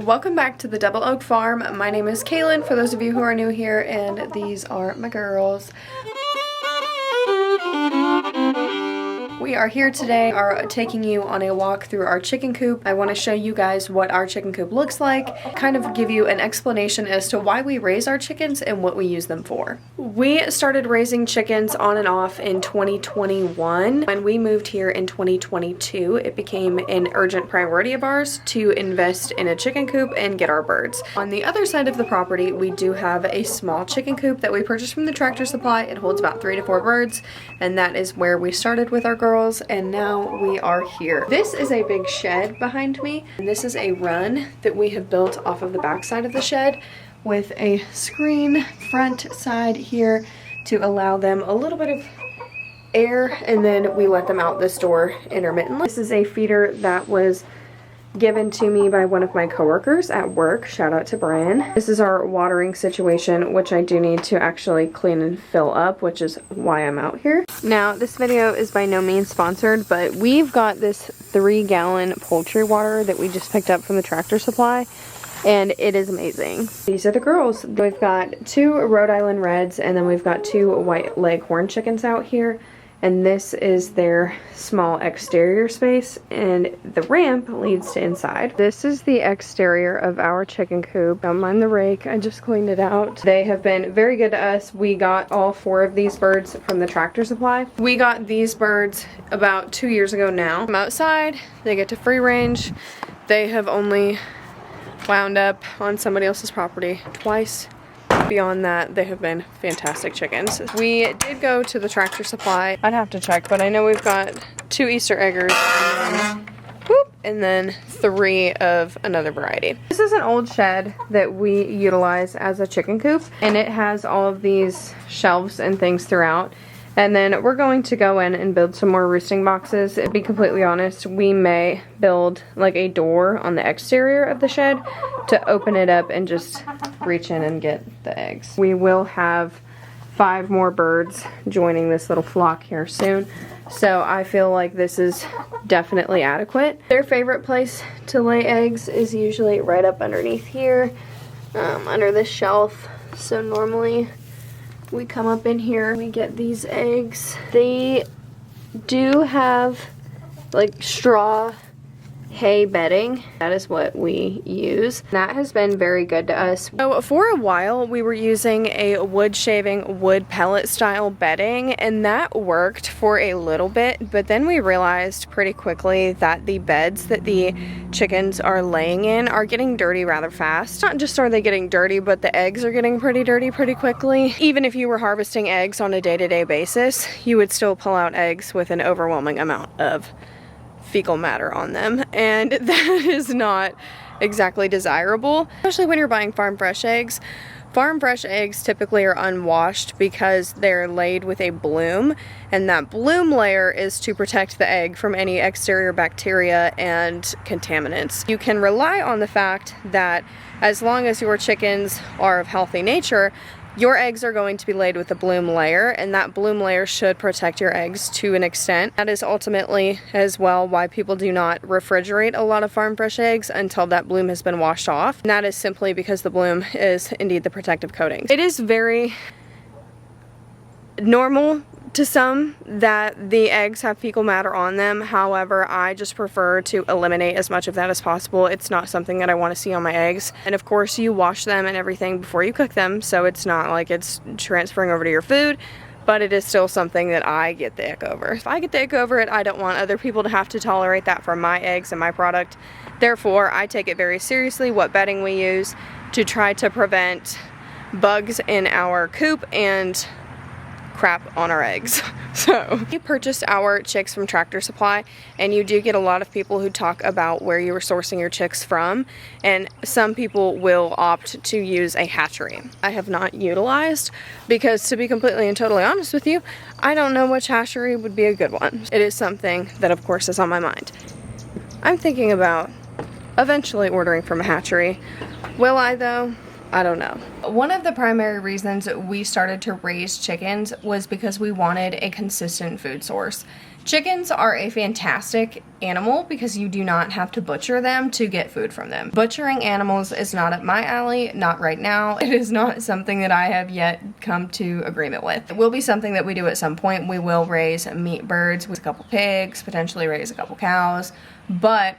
Welcome back to the Double Oak Farm. My name is Kaylin, for those of you who are new here, and these are my girls. We are here today, are taking you on a walk through our chicken coop. I want to show you guys what our chicken coop looks like, kind of give you an explanation as to why we raise our chickens and what we use them for. We started raising chickens on and off in 2021. When we moved here in 2022, it became an urgent priority of ours to invest in a chicken coop and get our birds. On the other side of the property, we do have a small chicken coop that we purchased from the Tractor Supply. It holds about 3 to 4 birds, and that is where we started with our girls, and now we are here. This is a big shed behind me, and this is a run that we have built off of the back side of the shed with a screen front side here to allow them a little bit of air, and then we let them out this door intermittently. This is a feeder that was given to me by one of my coworkers at work. Shout out to Brian. This is our watering situation, which I do need to actually clean and fill up, which is why I'm out here. Now, this video is by no means sponsored, but we've got this 3-gallon poultry water that we just picked up from the Tractor Supply, and it is amazing. These are the girls. We've got 2 Rhode Island Reds, and then we've got 2 white Leghorn chickens out here. And this is their small exterior space, and the ramp leads to inside. This is the exterior of our chicken coop. Don't mind the rake, I just cleaned it out. They have been very good to us. We got all 4 of these birds from the Tractor Supply. We got these birds about 2 years ago now. From outside, they get to free range. They have only wound up on somebody else's property twice. Beyond that, they have been fantastic chickens. We did go to the Tractor Supply. I'd have to check, but I know we've got 2 Easter eggers and then 3 of another variety. This is an old shed that we utilize as a chicken coop, and it has all of these shelves and things throughout. And then we're going to go in and build some more roosting boxes. To be completely honest, we may build like a door on the exterior of the shed to open it up and just reach in and get the eggs. We will have 5 more birds joining this little flock here soon, so I feel like this is definitely adequate. Their favorite place to lay eggs is usually right up underneath here, under this shelf. So normally we come up in here, we get these eggs. They do have like straw hay bedding. That is what we use. That has been very good to us. So for a while we were using a wood shaving, wood pellet style bedding, and that worked for a little bit, but then we realized pretty quickly that the beds that the chickens are laying in are getting dirty rather fast. Not just are they getting dirty, but the eggs are getting pretty dirty pretty quickly. Even if you were harvesting eggs on a day-to-day basis, you would still pull out eggs with an overwhelming amount of fecal matter on them, and that is not exactly desirable, especially when you're buying farm fresh eggs. Farm fresh eggs typically are unwashed because they're laid with a bloom, and that bloom layer is to protect the egg from any exterior bacteria and contaminants. You can rely on the fact that as long as your chickens are of healthy nature, your eggs are going to be laid with a bloom layer, and that bloom layer should protect your eggs to an extent. That is ultimately as well why people do not refrigerate a lot of farm fresh eggs until that bloom has been washed off. And that is simply because the bloom is indeed the protective coating. It is very normal to some that the eggs have fecal matter on them. However, I just prefer to eliminate as much of that as possible. It's not something that I want to see on my eggs. And of course, you wash them and everything before you cook them, so it's not like it's transferring over to your food, but it is still something that I get the ick over. If I get the ick over it, I don't want other people to have to tolerate that for my eggs and my product. Therefore, I take it very seriously what bedding we use to try to prevent bugs in our coop and crap on our eggs. So we purchased our chicks from Tractor Supply, and you do get a lot of people who talk about where you are sourcing your chicks from, and some people will opt to use a hatchery. I have not utilized, because to be completely and totally honest with you, I don't know which hatchery would be a good one. It is something that of course is on my mind. I'm thinking about eventually ordering from a hatchery. Will I though? I don't know. One of the primary reasons we started to raise chickens was because we wanted a consistent food source. Chickens are a fantastic animal because you do not have to butcher them to get food from them. Butchering animals is not up my alley, not right now. It is not something that I have yet come to agreement with. It will be something that we do at some point. We will raise meat birds with a couple pigs, potentially raise a couple cows, but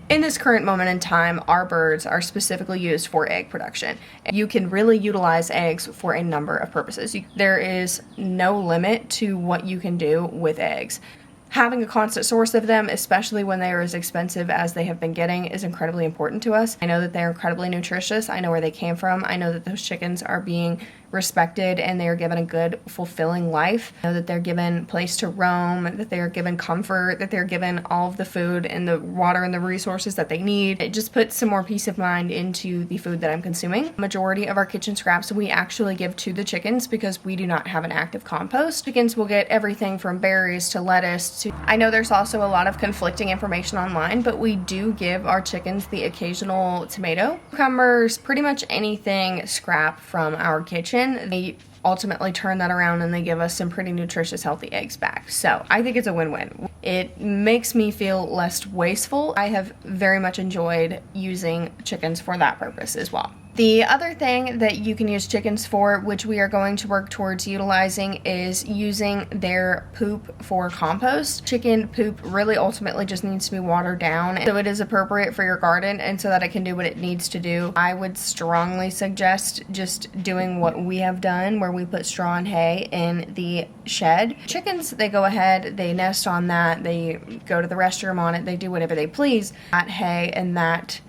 in this current moment in time, our birds are specifically used for egg production. You can really utilize eggs for a number of purposes. There is no limit to what you can do with eggs. Having a constant source of them, especially when they are as expensive as they have been getting, is incredibly important to us. I know that they're incredibly nutritious. I know where they came from. I know that those chickens are being respected and they are given a good, fulfilling life. I know that they're given place to roam, that they are given comfort, that they're given all of the food and the water and the resources that they need. It just puts some more peace of mind into the food that I'm consuming. Majority of our kitchen scraps we actually give to the chickens because we do not have an active compost. Chickens will get everything from berries to lettuce to... I know there's also a lot of conflicting information online, but we do give our chickens the occasional tomato, cucumbers, pretty much anything scrap from our kitchen. They ultimately turn that around and they give us some pretty nutritious, healthy eggs back. So I think it's a win-win. It makes me feel less wasteful. I have very much enjoyed using chickens for that purpose as well. The other thing that you can use chickens for, which we are going to work towards utilizing, is using their poop for compost. Chicken poop really ultimately just needs to be watered down, so it is appropriate for your garden and so that it can do what it needs to do. I would strongly suggest just doing what we have done, where we put straw and hay in the shed. Chickens, they go ahead, they nest on that, they go to the restroom on it, they do whatever they please. That hay and that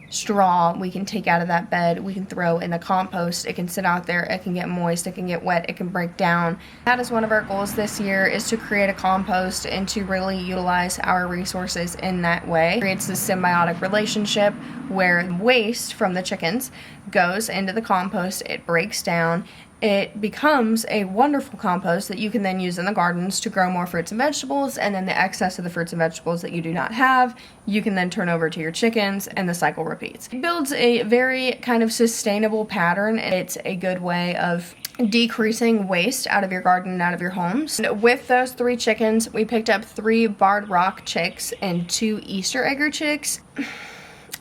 straw we can take out of that bed, we can throw in the compost. It can sit out there, it can get moist, it can get wet, it can break down. That is one of our goals this year, is to create a compost and to really utilize our resources in that way. It creates this symbiotic relationship where waste from the chickens goes into the compost, it breaks down, it becomes a wonderful compost that you can then use in the gardens to grow more fruits and vegetables, and then the excess of the fruits and vegetables that you do not have, you can then turn over to your chickens, and the cycle repeats. It builds a very kind of sustainable pattern. It's a good way of decreasing waste out of your garden and out of your homes. And with those 3 chickens, we picked up 3 barred rock chicks and 2 Easter egger chicks.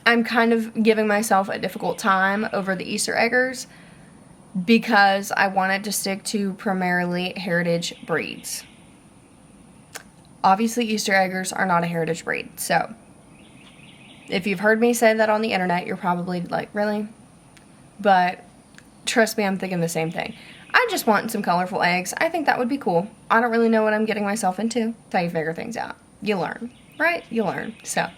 I'm kind of giving myself a difficult time over the Easter eggers, because I wanted to stick to primarily heritage breeds. Obviously, Easter eggers are not a heritage breed, so if you've heard me say that on the internet, you're probably like, really? But trust me, I'm thinking the same thing. I just want some colorful eggs. I think that would be cool. I don't really know what I'm getting myself into. That's how you figure things out. You learn, right? You learn. So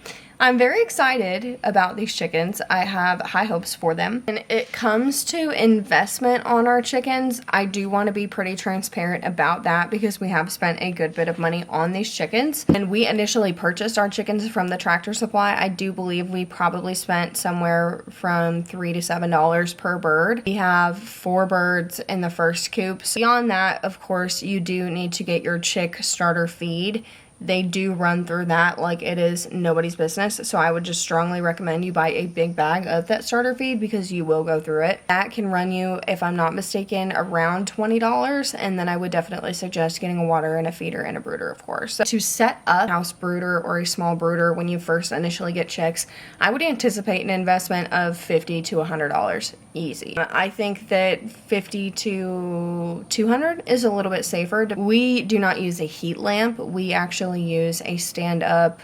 I'm very excited about these chickens. I have high hopes for them. When it comes to investment on our chickens, I do want to be pretty transparent about that because we have spent a good bit of money on these chickens. And we initially purchased our chickens from the Tractor Supply. I do believe we probably spent somewhere from $3 to $7 per bird. We have 4 birds in the first coop. So beyond that, of course, you do need to get your chick starter feed. They do run through that like it is nobody's business. So I would just strongly recommend you buy a big bag of that starter feed because you will go through it. That can run you, if I'm not mistaken, around $20. And then I would definitely suggest getting a water and a feeder and a brooder, of course. So to set up a house brooder or a small brooder when you first initially get chicks, I would anticipate an investment of $50 to $100 easy. I think that $50 to $200 is a little bit safer. We do not use a heat lamp. We actually use a stand-up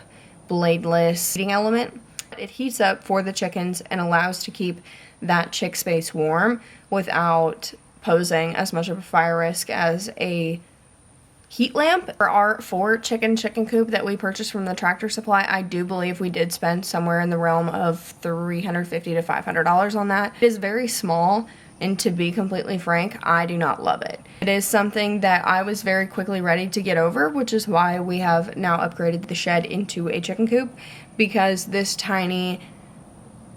bladeless heating element. It heats up for the chickens and allows to keep that chick space warm without posing as much of a fire risk as a heat lamp. For our 4 chicken coop that we purchased from the Tractor Supply, I do believe we did spend somewhere in the realm of $350 to $500 on that. It is very small, and to be completely frank, I do not love it. It is something that I was very quickly ready to get over, which is why we have now upgraded the shed into a chicken coop, because this tiny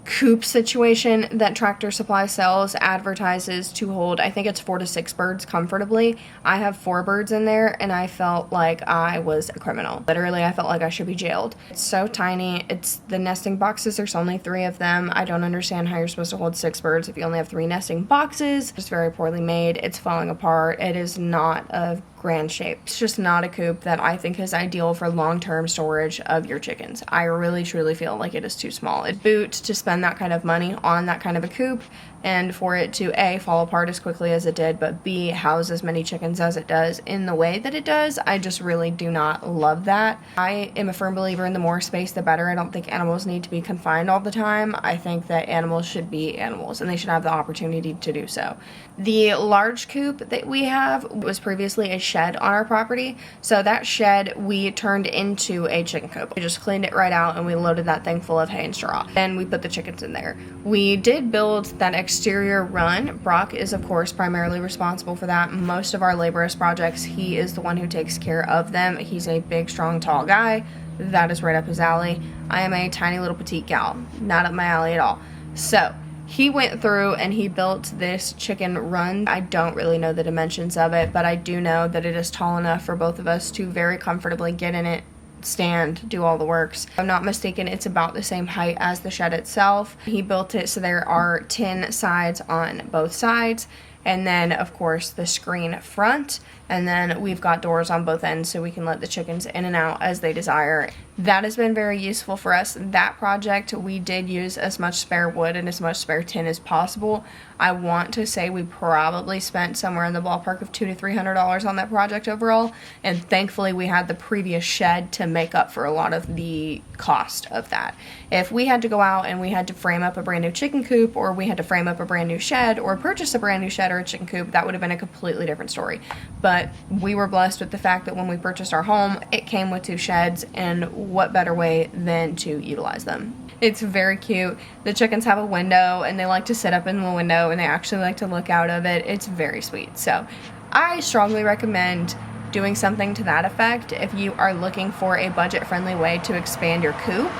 Coop situation that Tractor Supply sells advertises to hold, I think it's 4 to 6 birds comfortably. I have 4 birds in there and I felt like I was a criminal. Literally, I felt like I should be jailed. It's so tiny. It's the nesting boxes, there's only 3 of them. I don't understand how you're supposed to hold 6 birds if you only have 3 nesting boxes. It's very poorly made. It's falling apart. It is not a grand shape. It's just not a coop that I think is ideal for long-term storage of your chickens. I really truly feel like it is too small. It boots to spend that kind of money on that kind of a coop, and for it to A, fall apart as quickly as it did, but B, house as many chickens as it does in the way that it does. I just really do not love that. I am a firm believer in the more space the better. I don't think animals need to be confined all the time. I think that animals should be animals and they should have the opportunity to do so. The large coop that we have was previously a shed on our property, so that shed we turned into a chicken coop. We just cleaned it right out and we loaded that thing full of hay and straw. Then we put the chickens in there. We did build that exterior run. Brock is of course primarily responsible for that. Most of our laborious projects, he is the one who takes care of them. He's a big, strong, tall guy. That is right up his alley. I am a tiny little petite gal. Not up my alley at all. So he went through and he built this chicken run. I don't really know the dimensions of it, but I do know that it is tall enough for both of us to very comfortably get in it, stand, do all the works. If I'm not mistaken, it's about the same height as the shed itself. He built it so there are 10 sides on both sides, and then of course the screen front, and then we've got doors on both ends so we can let the chickens in and out as they desire. That has been very useful for us. That project, we did use as much spare wood and as much spare tin as possible. I want to say we probably spent somewhere in the ballpark of $200 to $300 on that project overall, and thankfully we had the previous shed to make up for a lot of the cost of that. If we had to go out and we had to frame up a brand new chicken coop, or we had to frame up a brand new shed, or purchase a brand new shed or a chicken coop, that would have been a completely different story. But we were blessed with the fact that when we purchased our home, it came with 2 sheds, and what better way than to utilize them. It's very cute. The chickens have a window and they like to sit up in the window and they actually like to look out of it. It's very sweet. So I strongly recommend doing something to that effect if you are looking for a budget-friendly way to expand your coop.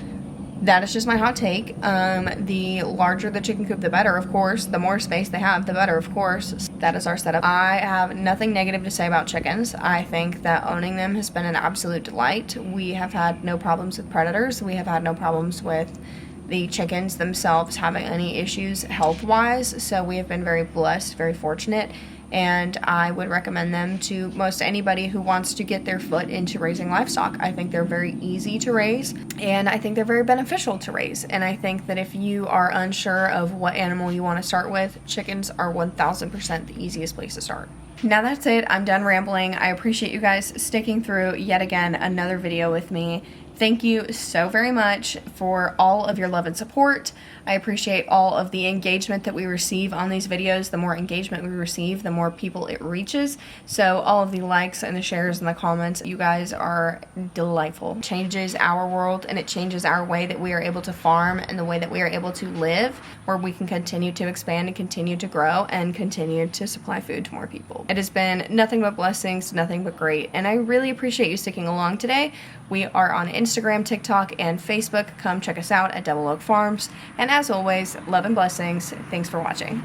That is just my hot take. The larger the chicken coop, the better, of course. The more space they have, the better, of course. That is our setup. I have nothing negative to say about chickens. I think that owning them has been an absolute delight. We have had no problems with predators. We have had no problems with the chickens themselves having any issues health-wise. So we have been very blessed, very fortunate. And I would recommend them to most anybody who wants to get their foot into raising livestock. I think they're very easy to raise, and I think they're very beneficial to raise. And I think that if you are unsure of what animal you want to start with, chickens are 1000% the easiest place to start. Now that's it. I'm done rambling. I appreciate you guys sticking through yet again another video with me. Thank you so very much for all of your love and support. I appreciate all of the engagement that we receive on these videos. The more engagement we receive, the more people it reaches. So all of the likes and the shares and the comments, you guys are delightful. It changes our world and it changes our way that we are able to farm and the way that we are able to live, where we can continue to expand and continue to grow and continue to supply food to more people. It has been nothing but blessings, nothing but great, and I really appreciate you sticking along today. We are on Instagram, TikTok, and Facebook. Come check us out at Double Oak Farms. And as always, love and blessings. Thanks for watching.